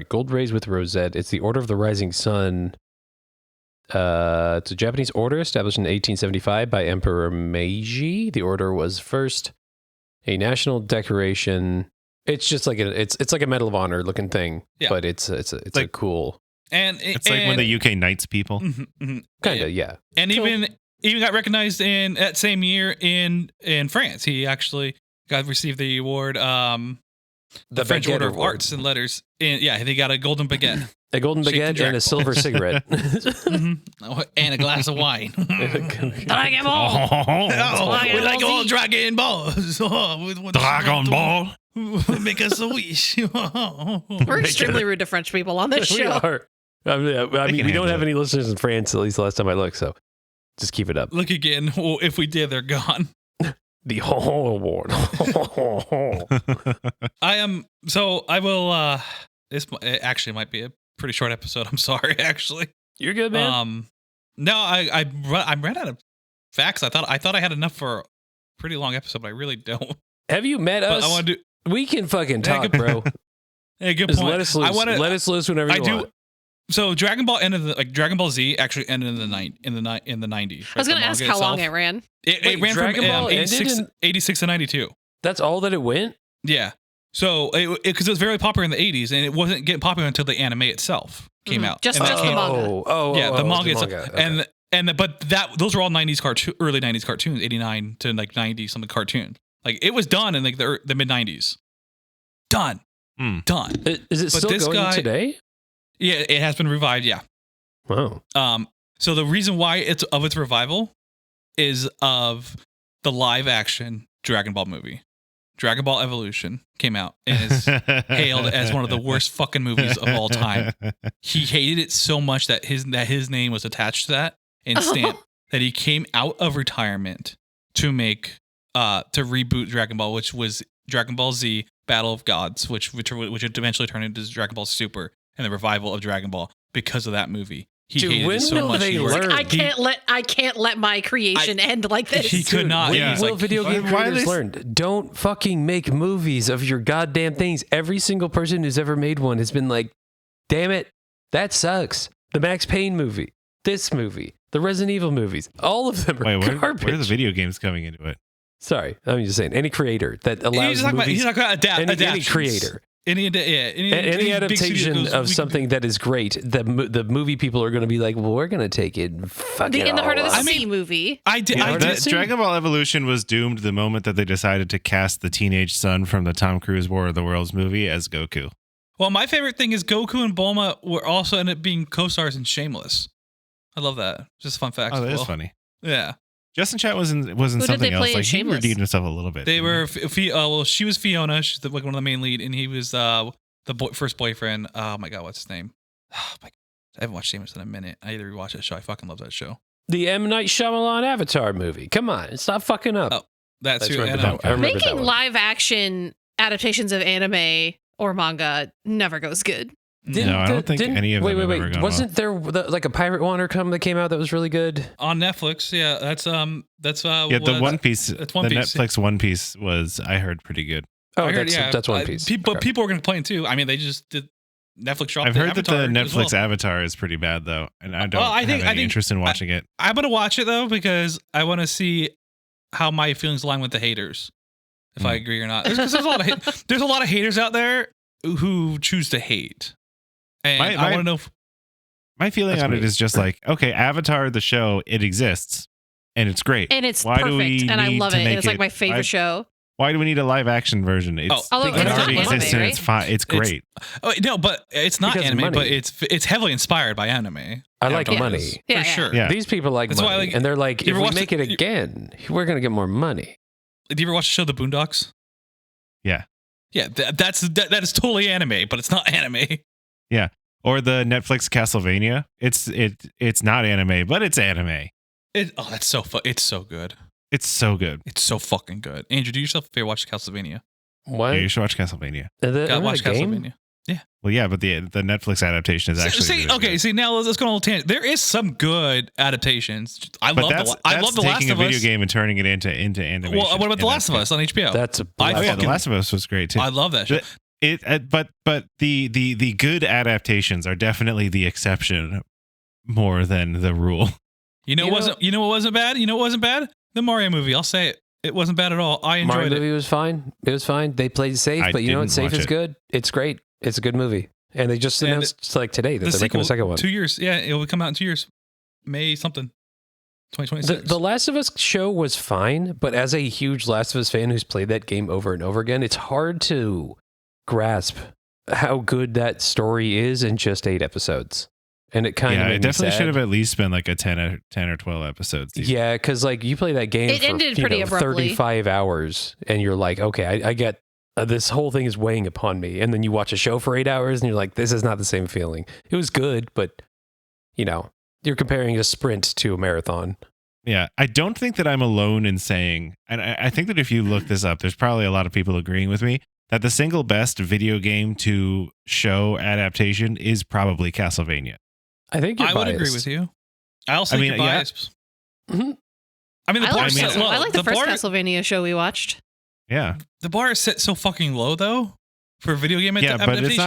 gold rays with rosette. It's the Order of the Rising Sun. It's a Japanese order established in 1875 by Emperor Meiji. The order was first a national decoration. It's just like it's like a Medal of Honor looking thing, Yeah. but it's a like- cool It's like when the UK Knights people. kind of yeah. And Cool. even got recognized in that same year in France. He actually received the award, the French Baguette Order of Award. Arts and Letters. And yeah, they got a golden baguette A golden Shake the baguette and Dragon a silver cigarette. and a glass of wine. Dragon Ball. Oh, Dragon we like Ball all Z. Dragon Balls. Dragon Ball. Make us a wish. We're extremely rude to French people on this We show. are. I mean, can we don't handle have it. any listeners in France, at least the last time I looked, so just keep it up. Look again. Well, if we did, they're gone. The whole award. I am. So I will. It actually might be a pretty short episode. I'm sorry, actually. You're good, man. No, I ran out of facts. I thought I had enough for a pretty long episode, but I really don't. Have you met But us? I want to do. We can fucking Yeah, talk, good- bro. Hey, good Just point. let us loose. I want to. Let us loose whenever you I do. want. So Dragon Ball ended Dragon Ball Z actually ended in the 90s. I was going to ask how long it ran. It Wait, ran Dragon from Ball ended 86 to 92. That's all that it went? Yeah. So because it was very popular in the 80s, and it wasn't getting popular until the anime itself came Mhm. out. Just And that the came- manga. Yeah, the manga itself. Okay. But those were all 90s early 90s cartoons, 89 to like 90 something cartoons. Like it was done in like the mid 90s. Done. Done. Is it But still this going guy- today? Yeah, it has been revived. Yeah. Wow. So the reason why it's revival is of the live action Dragon Ball movie. Dragon Ball Evolution came out and is hailed as one of the worst fucking movies of all time. He hated it so much that his name was attached to that and stamped that he came out of retirement to make to reboot Dragon Ball, which was Dragon Ball Z Battle of Gods, which would eventually turn into Dragon Ball Super and the revival of Dragon Ball because of that movie. He Dude, hated when it so will much. they he was- learn? I can't let my creation end like this. He could not. When Yeah. He's will like, video game why are creators they- learn? Don't fucking make movies of your goddamn things. Every single person who's ever made one has been like, damn it, that sucks. The Max Payne movie, this movie, the Resident Evil movies, all of them are Wait, garbage. where are the video games coming into it? Sorry, I'm just saying any creator that allows he's not going to adapt. any creator. Any Any adaptation of something that is great, the movie people are going to be like, well, we're going to take it and fuck it In the Heart of the all Sea up. movie. I did Dragon Ball Evolution was doomed the moment that they decided to cast the teenage son from the Tom Cruise War of the Worlds movie as Goku. Well, my favorite thing is Goku and Bulma were also ended up being co-stars in Shameless. I love that. Just a fun fact. Oh, that as is well. funny. Yeah. Justin Chat was in Who did something they play else. in Like he Shameless? redeemed himself a little bit. They were, well, she was Fiona. She's like one of the main lead, and he was the first boyfriend. Oh my God, what's his name? Oh my God. I haven't watched Shameless in a minute. I need to rewatch that show. I fucking love that show. The M. Night Shyamalan Avatar movie. Come on, stop fucking up. Oh, that's who. remember And, that one. I remember that Making one. live action adaptations of anime or manga never goes good. No, I don't think any of them have ever gone Wasn't there like a pirate one or come that came out that was really good? on Netflix. Yeah, that's Yeah, the One Piece, That's One the Piece. Netflix One Piece was, I heard, pretty good. Oh, I heard, that's One Piece. People, Okay. people were going to complain too. I mean, they just did. Netflix dropped. I've heard that the Avatar as Netflix well. Avatar is pretty bad though, and I don't Well, I think- have any interest in watching it. I'm gonna watch it though because I want to see how my feelings align with the haters, if I agree or not. Because there's a lot of there's a lot of haters out there who choose to hate, and I want to know. My feeling That's on me. it is just like, okay, Avatar the show, it exists and it's great. And it's Why do perfect. we And I need love to it. And make it's like my favorite show. Why do we need a live action version? It's Oh, Although it it's not already anime, exists and right? it's fine. It's great. Oh, no, but it's not Because of anime, but money. it's heavily inspired by anime. I like Avatar money. is, Yeah, for yeah. sure. Yeah. These people like That's money, why I like- and they're like, You if ever we watched make the- it again, we're gonna get more money. Do you ever watch the show The Boondocks? Yeah. Yeah, that is totally anime, but it's not anime. Or the Netflix Castlevania. It's not anime, but it's anime. That's so it's so good. It's so good. It's so fucking good. Andrew, do yourself a favor, watch Castlevania. What? Yeah, you should watch Castlevania. Watch game? Castlevania. Well, yeah, but the Netflix adaptation is actually See, really okay. good. See, now let's go on a little tangent. There is some good adaptations. I But love that's the Last taking a of video Us. game and turning it into animation. Well, what about The and Last of that's Us on HBO? That's a I good. Oh yeah, The fucking- Last of Us was great too. I love that show. But the good adaptations are definitely the exception more than the rule. You know what wasn't bad? You know what wasn't bad? The Mario movie. I'll say it. It wasn't bad at all. I enjoyed Mario it. movie was fine. It was fine. They played safe, I but you know what? didn't Safe watch is it. good. It's great. It's a good movie. And they just And announced like today that The they're making a second one. 2 years. Yeah, it will come out in 2 years. May something. 2026. The Last of Us show was fine, but as a huge Last of Us fan who's played that game over and over again, it's hard to grasp how good that story is in just 8 episodes. And it kind of Yeah, made it me definitely sad. should have at least been like a 10 or 12 episodes. Yeah, because like you play that game It for ended pretty abruptly. 35 hours, and you're like, okay, I get this whole thing is weighing upon me. And then you watch a show for 8 hours, and you're like, this is not the same feeling. It was good, but you know, you're comparing a sprint to a marathon. Yeah, I don't think that I'm alone in saying, and I think that if you look this up, there's probably a lot of people agreeing with me that the single best video game to show adaptation is probably Castlevania. I think you're I would biased. agree with you. I also think mean, you're yeah. biased. Mhm. I mean, the bar I is set low. like the first bar, Castlevania show we watched. Yeah, the bar is set so fucking low though for video game yeah, but it's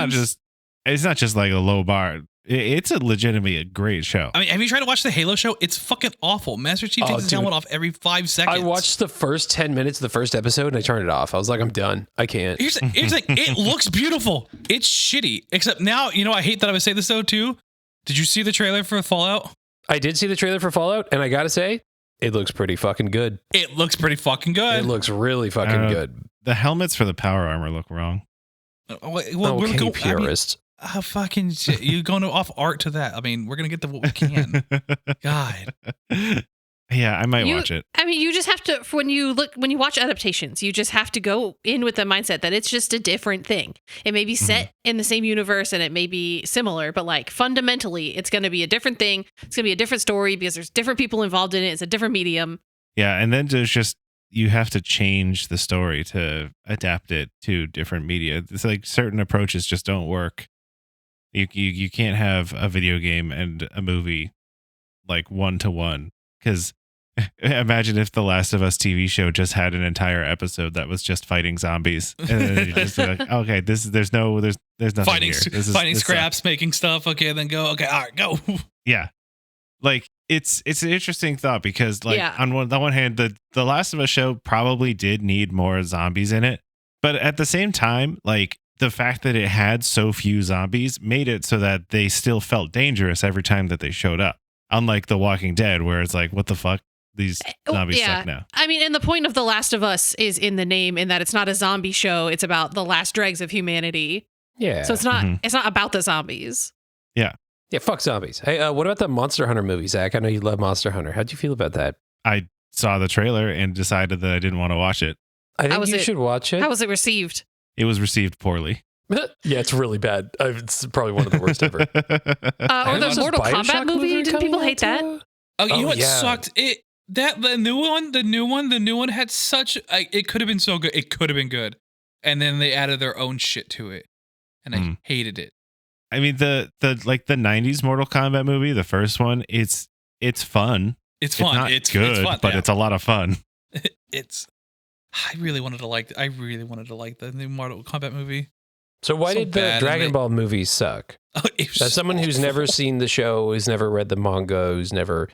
not just like a low bar. It's a legitimately a great show. I mean, have you tried to watch the Halo show? It's fucking awful. Master Chief Oh, takes his dude. helmet off every 5 seconds. I watched the first 10 minutes of the first episode and I turned it off. I was like, I'm done. I can't. Here's like, it looks beautiful. It's shitty. Except now, you know, I hate that I would say this though too. Did you see the trailer for Fallout? I did see the trailer for Fallout, and I gotta say, it looks pretty fucking good. It looks pretty fucking good. It looks really fucking good. The helmets for the power armor look wrong. Well, we're Okay, going, purist. fucking shit. You're going off art to that. I mean, we're gonna get to what we can. God. Yeah, I might watch it. I mean, you just have to when you watch adaptations, you just have to go in with the mindset that it's just a different thing. It may be set in the same universe and it may be similar, but like fundamentally, it's going to be a different thing. It's going to be a different story because there's different people involved in it. It's a different medium. Yeah, and then there's just you have to change the story to adapt it to different media. It's like certain approaches just don't work. You can't have a video game and a movie like 1-to-1 because imagine if the Last of Us TV show just had an entire episode that was just fighting zombies, and then you just be like, okay, there's nothing Fighting here. scraps, making stuff. Okay, then go. Okay, all right, go. Yeah, like it's an interesting thought because like Yeah. on the one hand, the Last of Us show probably did need more zombies in it, but at the same time, like the fact that it had so few zombies made it so that they still felt dangerous every time that they showed up. Unlike The Walking Dead, where it's like, what the fuck? These zombies suck now. I mean, and the point of The Last of Us is in the name, in that it's not a zombie show. It's about the last dregs of humanity. Yeah. So it's not about the zombies. Yeah, fuck zombies. Hey, what about the Monster Hunter movie, Zach? I know you love Monster Hunter. How'd you feel about that? I saw the trailer and decided that I didn't want to watch it. I think you should watch it. How was it received? It was received poorly. Yeah, it's really bad. It's probably one of the worst ever. Or the there's a Mortal Bioshock Kombat movie? Didn't people hate that? Oh, you know what yeah. sucked? The new one had such. It could have been so good. It could have been good, and then they added their own shit to it, and I hated it. I mean, the 90s Mortal Kombat movie, the first one, it's fun. It's fun. Not it's good, it's fun, but yeah. it's a lot of fun. I really wanted to like the new Mortal Kombat movie. So why So did the bad, Dragon and Ball movies suck? It was As someone who's awful. never seen the show, who's never read the manga, who's never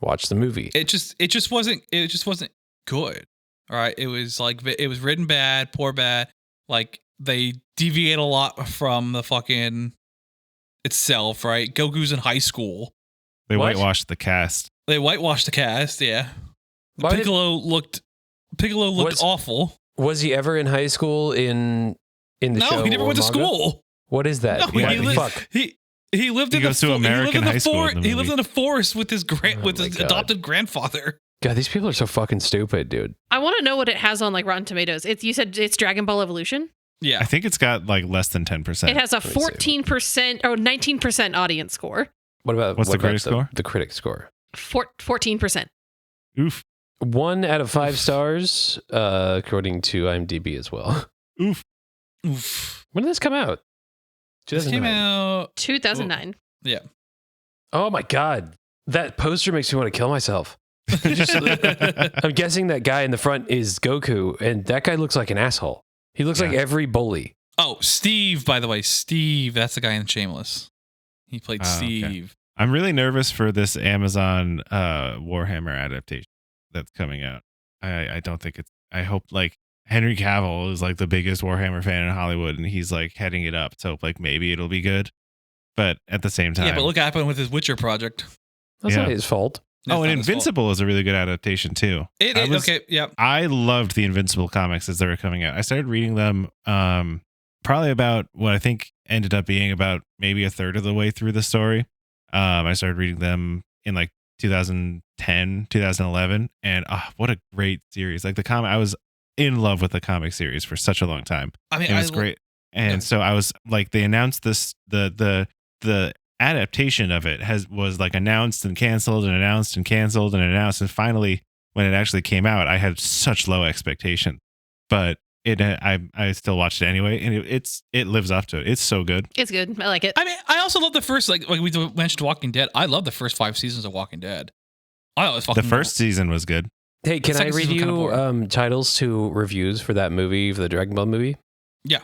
watched the movie. It just wasn't good. All right, it was like it was written bad, poor bad. Like they deviate a lot from the fucking itself. Right, Goku's in high school. They What? whitewashed the cast. They whitewashed the cast. Yeah, Why did- Piccolo looked Was- awful. Was he ever in high school in the No, show? he never or went to manga? school. What is that? No, Why he the lived, fuck? he lived He in the goes to fo- American high school in the He lived movie. in a forest with his Oh with my his God. adopted grandfather. God, these people are so fucking stupid, dude. I want to know what it has on like Rotten Tomatoes. You said it's Dragon Ball Evolution. Yeah, I think it's got like less than 10%. It has a Let me see. 14% or 19% audience score. What about What's the critic score? The critic score. 14%. Oof. 1 out of 5 stars, according to IMDb as well. Oof. Oof. When did this come out? This came 2009. out. 2009. Yeah. Oh my god, that poster makes me want to kill myself. I'm guessing that guy in the front is Goku, and that guy looks like an asshole. He looks like Yeah. every bully. Oh, Steve. By the way, Steve. That's the guy in Shameless. He played Oh, okay. Steve. I'm really nervous for this Amazon Warhammer adaptation that's coming out. I don't think it's. I hope like Henry Cavill is like the biggest Warhammer fan in Hollywood, and he's like heading it up. So like maybe it'll be good, but at the same time, Yeah, but look what happened with his Witcher project. That's Yeah. not his fault. That's oh, not and his fault. Invincible is a really good adaptation too. Okay. Yeah. I loved the Invincible comics as they were coming out. I started reading them probably about what I think ended up being about maybe a third of the way through the story. I started reading them in like 2010, 2011, and what a great series. Like the comic, I was in love with the comic series for such a long time. I mean, It was great. And yeah. so I was like, they announced this, the adaptation of it was like announced and canceled and announced and canceled and announced. And finally, when it actually came out, I had such low expectation, but I still watched it anyway. And it lives up to it. It's so good. It's good. I like it. I mean, I also love the first, like we mentioned Walking Dead. I love the first 5 seasons of Walking Dead. I thought it was fucking The first season was good. Hey, can I second read season was kinda you titles to reviews for that movie, for the Dragon Ball movie? Yeah.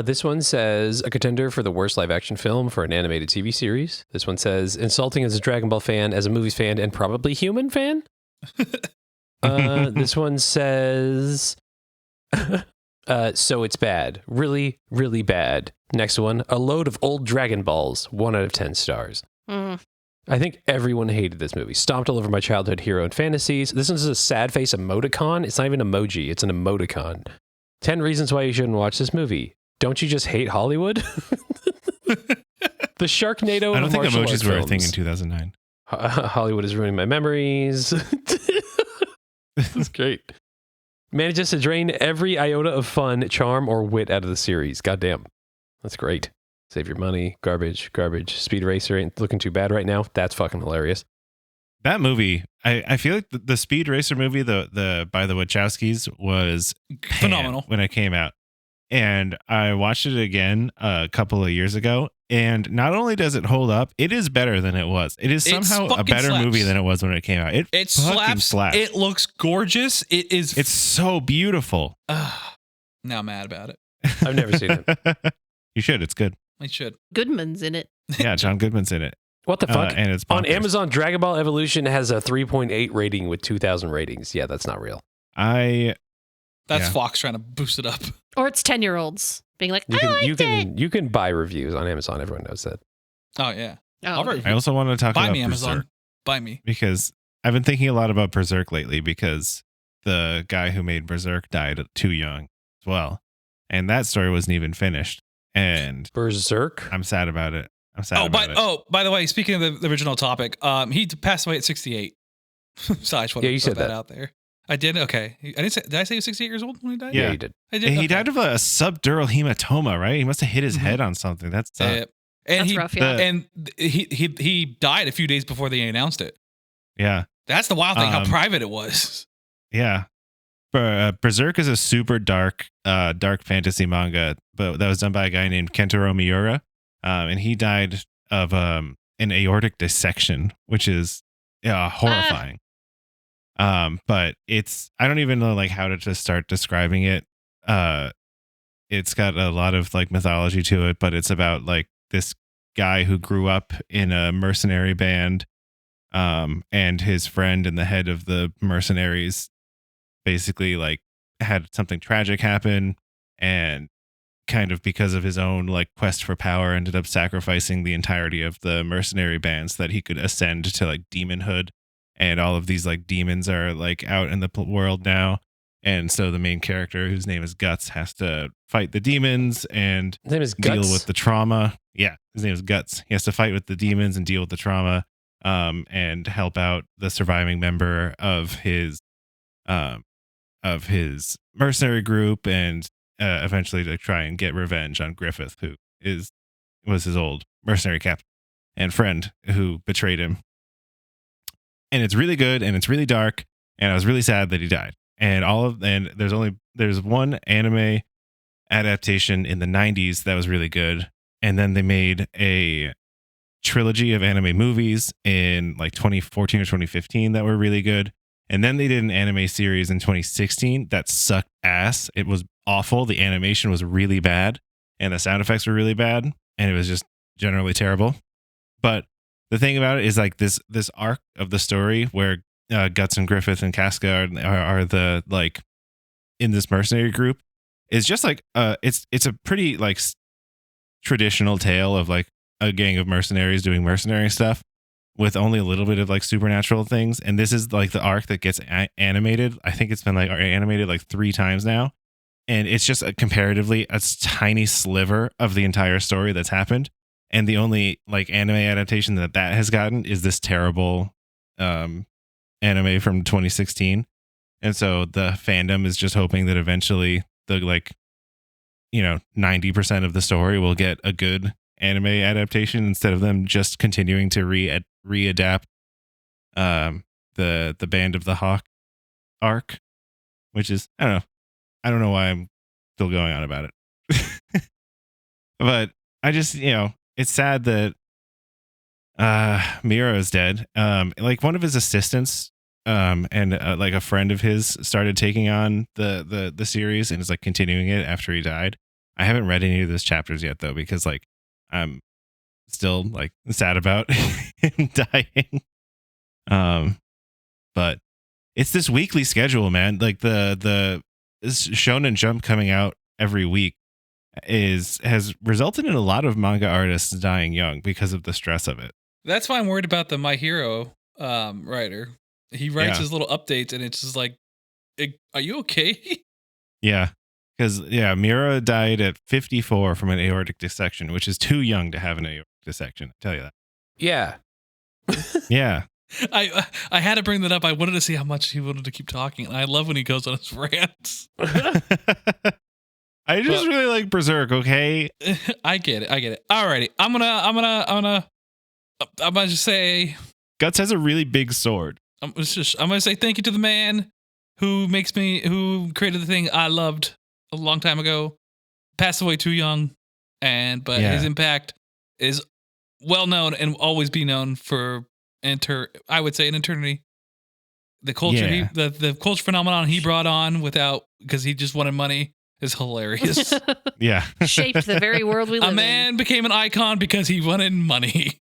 This one says a contender for the worst live action film for an animated TV series. This one says insulting as a Dragon Ball fan, as a movies fan, and probably human fan. This one says so it's bad. Really, really bad. Next one, a load of old Dragon Balls. 1 out of 10 stars. Mm. I think everyone hated this movie. Stomped all over my childhood hero and fantasies. This one's a sad face emoticon. It's not even an emoji. It's an emoticon. 10 reasons why you shouldn't watch this movie. Don't you just hate Hollywood? The Sharknado I don't of think martial emojis art were a films. thing in 2009. Hollywood is ruining my memories. This is great. Manages to drain every iota of fun, charm, or wit out of the series. Goddamn. That's great. Save your money. Garbage. Speed Racer ain't looking too bad right now. That's fucking hilarious. That movie, I feel like the Speed Racer movie, the by the Wachowskis, was Phenomenal. when it came out. And I watched it again a couple of years ago. And not only does it hold up, it is better than it was. It is It somehow a fucking better slaps. movie than it was when it came out. It It fucking slaps. It looks gorgeous. It is. It's so beautiful. Now I'm mad about it. I've never seen it. You should. It's good. I should. Goodman's in it. Yeah, John Goodman's in it. What the fuck? And it's On bonkers. Amazon, Dragon Ball Evolution has a 3.8 rating with 2,000 ratings. Yeah, that's not real. That's Yeah. Fox trying to boost it up. Or it's 10-year-olds being like, You I can liked you it. can you can buy reviews on Amazon. Everyone knows that. Oh yeah. Oh, All right. I also want to talk Buy about me, Amazon. Berserk Buy me. because I've been thinking a lot about Berserk lately because the guy who made Berserk died too young as well. And that story wasn't even finished. And Berserk. I'm sad about it. I'm sad about it. By the way, speaking of the original topic, he passed away at 68. So I just want Yeah, to you put said that that. out there. I did. Okay. Did I say he was 68 years old when he died? Yeah. You did. I did. And he Okay. died of a subdural hematoma, right? He must have hit his Mhm. head on something. That's And That's he rough, yeah. and he died a few days before they announced it. yeah. That's the wild thing, how Um, private it was. Yeah. Berserk is a super dark fantasy manga, but that was done by a guy named Kentaro Miura. And he died of an aortic dissection, which is horrifying. But I don't even know like how to just start describing it. It's got a lot of like mythology to it, but it's about like this guy who grew up in a mercenary band, and his friend and the head of the mercenaries basically like had something tragic happen, and kind of because of his own like quest for power ended up sacrificing the entirety of the mercenary bands so that he could ascend to like demonhood. And all of these like demons are like out in the world now, and so the main character, whose name is Guts, has to fight the demons and His name is deal Guts. with the trauma. Yeah, his name is Guts. He has to fight with the demons and deal with the trauma, and help out the surviving member of his mercenary group, and eventually to try and get revenge on Griffith, who was his old mercenary captain and friend who betrayed him. And it's really good, and it's really dark, and I was really sad that he died. And there's one anime adaptation in the 90s that was really good, and then they made a trilogy of anime movies in like 2014 or 2015 that were really good. And then they did an anime series in 2016 that sucked ass. It was awful. The animation was really bad, and the sound effects were really bad, and it was just generally terrible. But the thing about it is like this arc of the story where Guts and Griffith and Casca are the like in this mercenary group is just like it's a pretty like traditional tale of like a gang of mercenaries doing mercenary stuff with only a little bit of like supernatural things. And this is like the arc that gets animated. I think it's been like animated like 3 times now, and it's just comparatively a tiny sliver of the entire story that's happened. And the only like anime adaptation that has gotten is this terrible anime from 2016. And so the fandom is just hoping that eventually the like 90% of the story will get a good anime adaptation instead of them just continuing to readapt the Band of the Hawk arc, which is I don't know why I'm still going on about it. But I just it's sad that Miro is dead. Like one of his assistants and like a friend of his started taking on the series and is like continuing it after he died. I haven't read any of those chapters yet though, because like I'm still like sad about him dying. But it's this weekly schedule, man. Like the Shonen Jump coming out every week has resulted in a lot of manga artists dying young because of the stress of it. That's why I'm worried about the My Hero writer. He writes Yeah. his little updates, and it's just like, are you okay? Yeah. Because Mira died at 54 from an aortic dissection, which is too young to have an aortic dissection. I tell you that. Yeah. Yeah. I had to bring that up. I wanted to see how much he wanted to keep talking, and I love when he goes on his rants. I just really like Berserk. Okay. I get it. Alrighty, I'm gonna just say Guts has a really big sword. I'm gonna say thank you to the man who created the thing I loved a long time ago, passed away too young, but Yeah. his impact is well known and will always be known for I would say an eternity. The culture Yeah. the culture phenomenon he brought on because he just wanted money is hilarious. Yeah. Shaped the very world we live A man became an icon because he wanted money.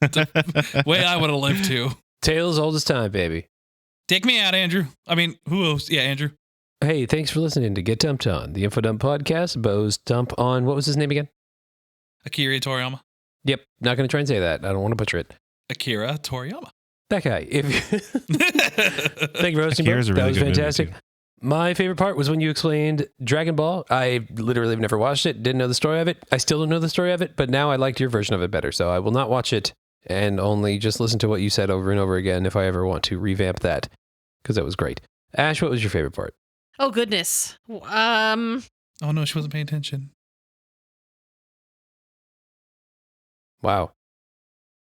The way I would have lived too. Tales old as time, baby. Take me out, Andrew. I mean, who else? Yeah, Andrew. Hey, thanks for listening to Get Dumped On, the Info Dump podcast. Beau's dump on, what was his name again? Akira Toriyama. Yep, not going to try and say that. I don't want to butcher it. Akira Toriyama. That guy. Thank you for hosting, Beau. Akira's a really That was good movie, fantastic. too. My favorite part was when you explained Dragon Ball. I literally have never watched it, didn't know the story of it. I still don't know the story of it, but now I liked your version of it better. So I will not watch it and only just listen to what you said over and over again if I ever want to revamp that, because that was great. Ash, what was your favorite part? Oh goodness. Oh no, she wasn't paying attention. Wow.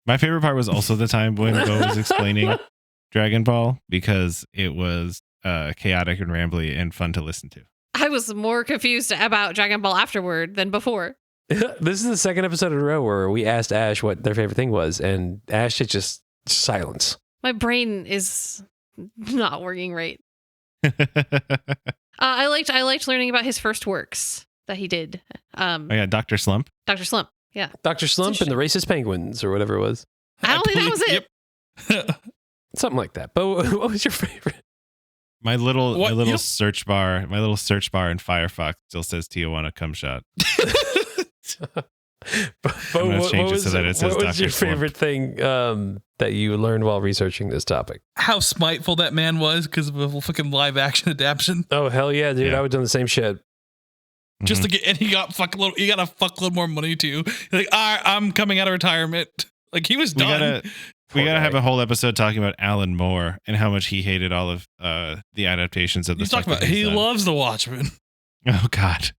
My favorite part was also the time when Beau was explaining Dragon Ball, because it was chaotic and rambly and fun to listen to. I was more confused about Dragon Ball afterward than before. This is the second episode in a row where we asked Ash what their favorite thing was, and Ash is just silence. My brain is not working right. I liked learning about his first works that he did. Oh yeah, Dr. Slump. Dr. Slump. Yeah. Dr. Slump and the Racist Penguins, or whatever it was. I don't think that was it. Yep. Something like that. But what was your favorite? My little What? You don't- search bar in Firefox still says Tijuana cum shot. I'm gonna change it so that it says what was Dr. your Slump. favorite thing that you learned while researching this topic? How spiteful that man was because of a fucking live action adaptation. Oh, hell yeah, dude. Yeah. I would have done the same shit. Just Mhm. to get, and he got he got a fuckload more money too. Like, all right, I'm coming out of retirement. Like he was we done. gotta Poor have guy. a whole episode talking about Alan Moore and how much he hated all of the adaptations of the You stuff talk about that he's he done. loves The Watchmen. Oh God,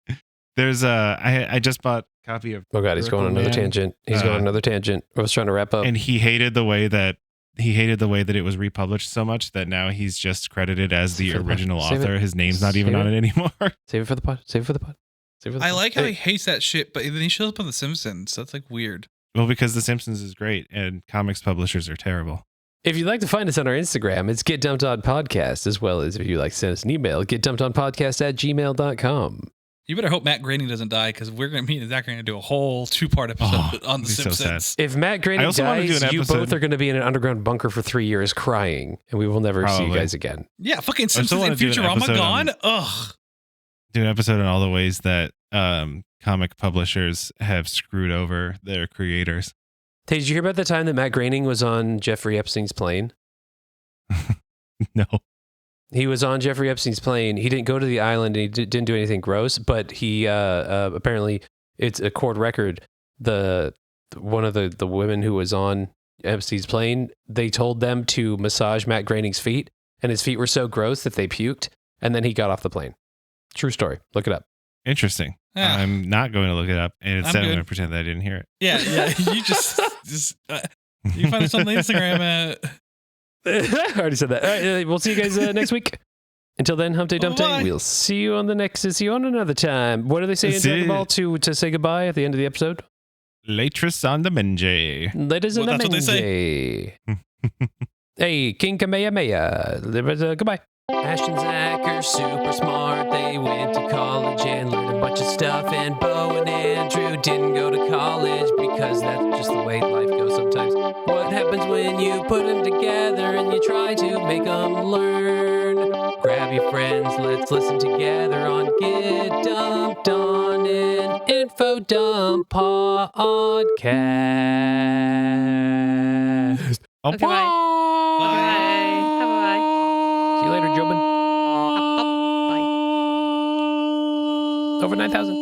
there's I just bought a copy of Oh, God, he's going on another Miracle Man, tangent. He's going on another tangent. I was trying to wrap up. and he hated the way that it was republished so much that now he's just credited as the Save it for the pod. original Save it. author. His name's not even Save on it. it anymore. Save it for the pod. Save it for the pod. Save it for the I pod. like how Hey, he hates that shit, but then he shows up on The Simpsons. That's like weird. Well, because The Simpsons is great and comics publishers are terrible. If you'd like to find us on our Instagram, it's Get Dumped On Podcast, as well as if you'd like to send us an email, getdumpedonpodcast@gmail.com. You better hope Matt Groening doesn't die because me and Zach are going to do a whole 2-part episode on The it'd be so Simpsons. If Matt I Groening also wanna do dies, an you episode- both are going to be in an underground bunker for 3 years crying, and we will never see you Probably. guys again. Yeah, fucking still Simpsons wanna and do an Futurama episode gone. on- Ugh. Do an episode on all the ways that comic publishers have screwed over their creators. Hey, did you hear about the time that Matt Groening was on Jeffrey Epstein's plane? No. He was on Jeffrey Epstein's plane. He didn't go to the island and he didn't do anything gross, but he apparently, it's a court record. One of the women who was on Epstein's plane, they told them to massage Matt Groening's feet, and his feet were so gross that they puked, and then he got off the plane. True story. Look it up. Interesting. Yeah. I'm not going to look it up, and I'm instead I'm good. going to pretend that I didn't hear it. Yeah. You just you can find us on the Instagram at. I already said that. All right, we'll see you guys next week. Until then, Hump Day Dump Day. Bye. We'll see you on another time. What do they say in See Dragon you. Ball to say goodbye at the end of the episode? Latris on the Menjay. Ladies and Well, that's what they say. Hey, King Kamehameha. Goodbye. Ash and Zach are super smart. They went to college and learned a bunch of stuff. And Beau and Andrew didn't go to college because that's just the way life goes sometimes. What happens when you put them together and you try to make them learn? Grab your friends, let's listen together on Get Dumped On an Info Dump Podcast. Okay, bye. Bye. Bye. See you later, Jobin. Bye. Over 9,000.